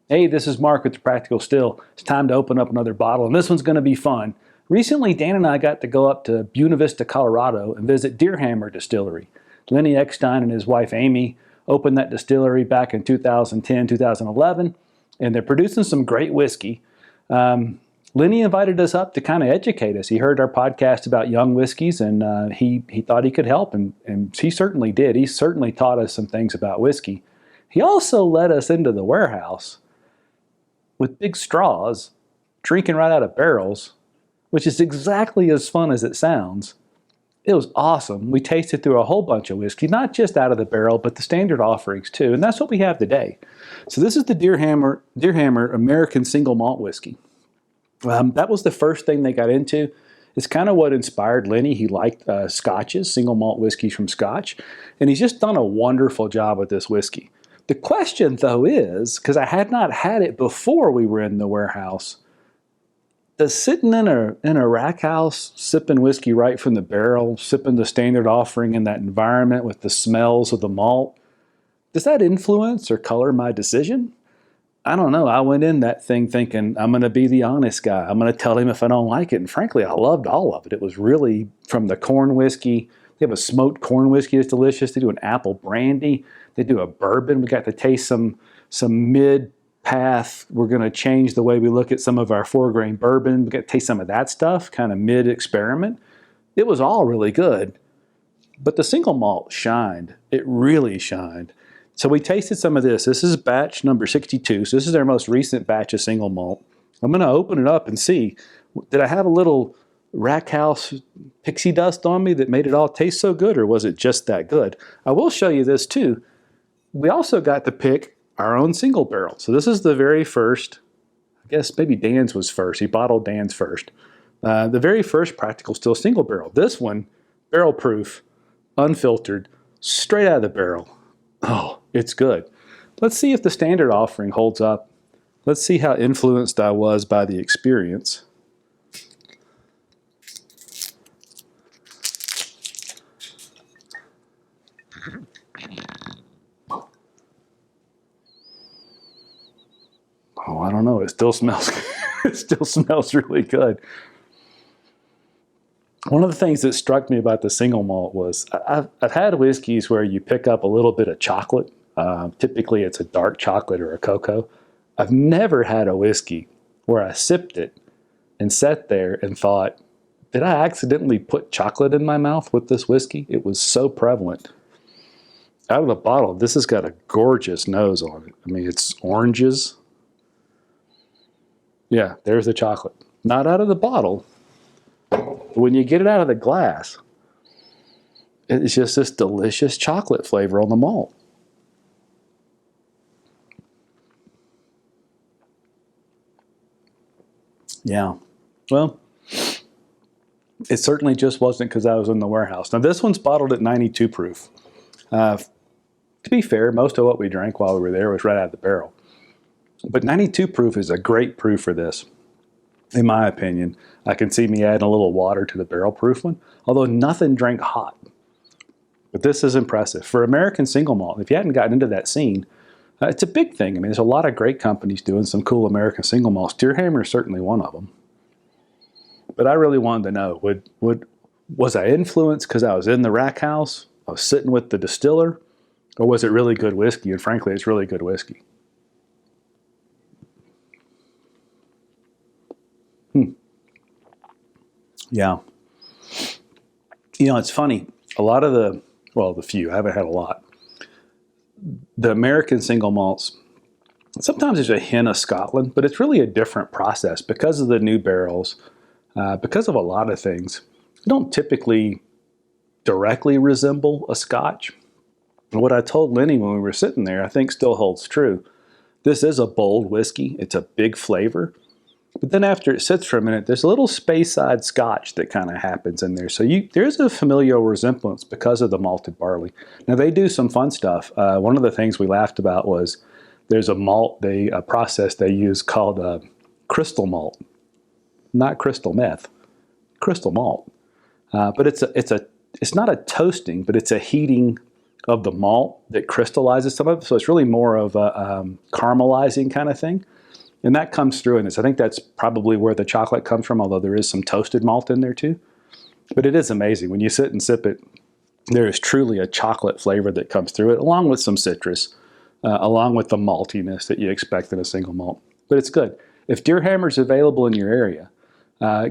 Hey, this is Mark with the Practical Still. It's time to open up another bottle, and this one's going to be fun. Recently, Dan and I got to go up to Buena Vista, Colorado, and visit Deerhammer Distillery. Lenny Eckstein and his wife Amy opened that distillery back in 2010, 2011, and they're producing some great whiskey. Lenny invited us up to kind of educate us. He heard our podcast about young whiskeys, and he thought he could help, and he certainly did. He certainly taught us some things about whiskey. He also led us into the warehouse with big straws, drinking right out of barrels, which is exactly as fun as it sounds. It was awesome. We tasted through a whole bunch of whiskey, not just out of the barrel, but the standard offerings too, and that's what we have today. So this is the Deerhammer American Single Malt Whiskey. That was the first thing they got into. It's kind of what inspired Lenny. He liked scotches, single malt whiskeys from Scotch, and he's just done a wonderful job with this whiskey. The question, though, is, because I had not had it before we were in the warehouse, does sitting in a rack house, sipping whiskey right from the barrel, sipping the standard offering in that environment with the smells of the malt, does that influence or color my decision? I don't know. I went in that thing thinking I'm going to be the honest guy. I'm going to tell him if I don't like it. And frankly, I loved all of it. It was really from the corn whiskey. They have a smoked corn whiskey that's delicious. They do an apple brandy. They do a bourbon. We got to taste some mid-path. We're going to change the way we look at some of our 4-grain bourbon. We got to taste some of that stuff, kind of mid-experiment. It was all really good. But the single malt shined. It really shined. So we tasted some of this. This is batch number 62. So this is our most recent batch of single malt. I'm going to open it up and see. Did I have a little rack house pixie dust on me that made it all taste so good, or was it just that good? I will show you this too. We also got to pick our own single barrel. So this is the very first, I guess maybe Dan's was first. He bottled Dan's first. The very first Practical Still single barrel. This one, barrel proof, unfiltered, straight out of the barrel. Oh, it's good. Let's see if the standard offering holds up. Let's see how influenced I was by the experience. Oh, I don't know. It still smells. It still smells really good. One of the things that struck me about the single malt was I've had whiskeys where you pick up a little bit of chocolate. Typically, it's a dark chocolate or a cocoa. I've never had a whiskey where I sipped it and sat there and thought, did I accidentally put chocolate in my mouth with this whiskey? It was so prevalent. Out of the bottle, this has got a gorgeous nose on it. I mean, it's oranges. Yeah, there's the chocolate. Not out of the bottle. But when you get it out of the glass, it's just this delicious chocolate flavor on the malt. Yeah. Well, it certainly just wasn't because I was in the warehouse. Now, this one's bottled at 92 proof. To be fair, most of what we drank while we were there was right out of the barrel. But 92 proof is a great proof for this, in my opinion. I can see me adding a little water to the barrel proof one, although nothing drank hot. But this is impressive. For American single malt, if you hadn't gotten into that scene, it's a big thing. I mean, there's a lot of great companies doing some cool American single malts. Deerhammer is certainly one of them. But I really wanted to know, was I influenced because I was in the rack house, I was sitting with the distiller, or was it really good whiskey? And frankly, it's really good whiskey. Yeah. You know, it's funny. A lot of the few, I haven't had a lot. The American single malts, sometimes there's a hint of Scotland, but it's really a different process because of the new barrels, because of a lot of things. They don't typically directly resemble a Scotch. And what I told Lenny when we were sitting there, I think still holds true. This is a bold whiskey. It's a big flavor. But then after it sits for a minute, there's a little Speyside Scotch that kind of happens in there. So there's a familial resemblance because of the malted barley. Now, they do some fun stuff. One of the things we laughed about was there's a process they use called crystal malt. Not crystal meth, crystal malt. But it's not a toasting, but it's a heating of the malt that crystallizes some of it. So it's really more of a caramelizing kind of thing. And that comes through in this. I think that's probably where the chocolate comes from, although there is some toasted malt in there too. But it is amazing. When you sit and sip it, there is truly a chocolate flavor that comes through it, along with some citrus, along with the maltiness that you expect in a single malt. But it's good. If Deerhammer is available in your area,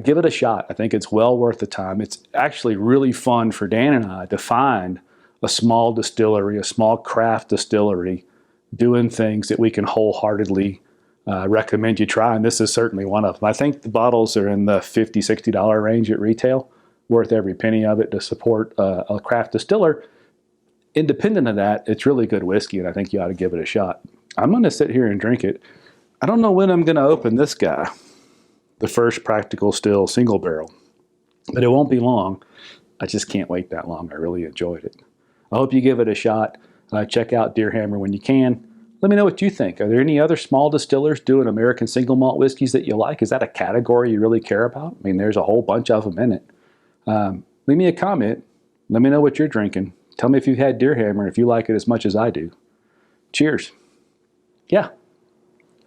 give it a shot. I think it's well worth the time. It's actually really fun for Dan and I to find a small distillery, a small craft distillery, doing things that we can wholeheartedly recommend you try. And this is certainly one of them. I think the bottles are in the $50, $60 range at retail. Worth every penny of it to support a craft distiller. Independent of that, it's really good whiskey, and I think you ought to give it a shot. I'm going to sit here and drink it. I don't know when I'm going to open this guy, the first Practical Still single barrel, but it won't be long. I just can't wait that long. I really enjoyed it. I hope you give it a shot. Check out Deerhammer when you can. Let me know what you think. Are there any other small distillers doing American single malt whiskeys that you like? Is that a category you really care about? I mean, there's a whole bunch of them in it. Leave me a comment. Let me know what you're drinking. Tell me if you've had Deerhammer and if you like it as much as I do. Cheers. Yeah,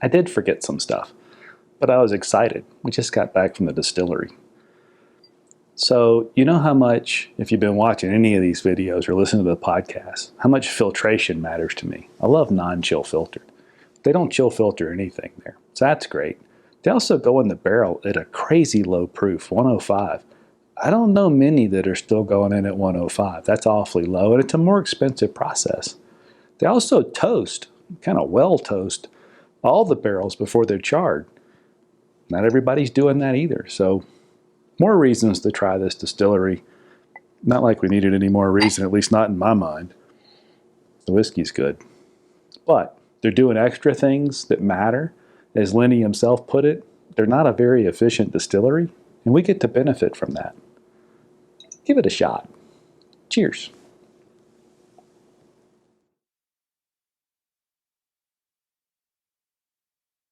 I did forget some stuff, but I was excited. We just got back from the distillery. So you know how much, if you've been watching any of these videos or listening to the podcast, how much filtration matters to me. I love non-chill filtered. They don't chill filter anything there, so that's great. They also go in the barrel at a crazy low proof, 105. I don't know many that are still going in at 105. That's awfully low, and it's a more expensive process. They also toast, kind of well toast, all the barrels before they're charred. Not everybody's doing that either, so more reasons to try this distillery. Not like we needed any more reason, at least not in my mind. The whiskey's good. But they're doing extra things that matter. As Lenny himself put it, they're not a very efficient distillery, and we get to benefit from that. Give it a shot. Cheers.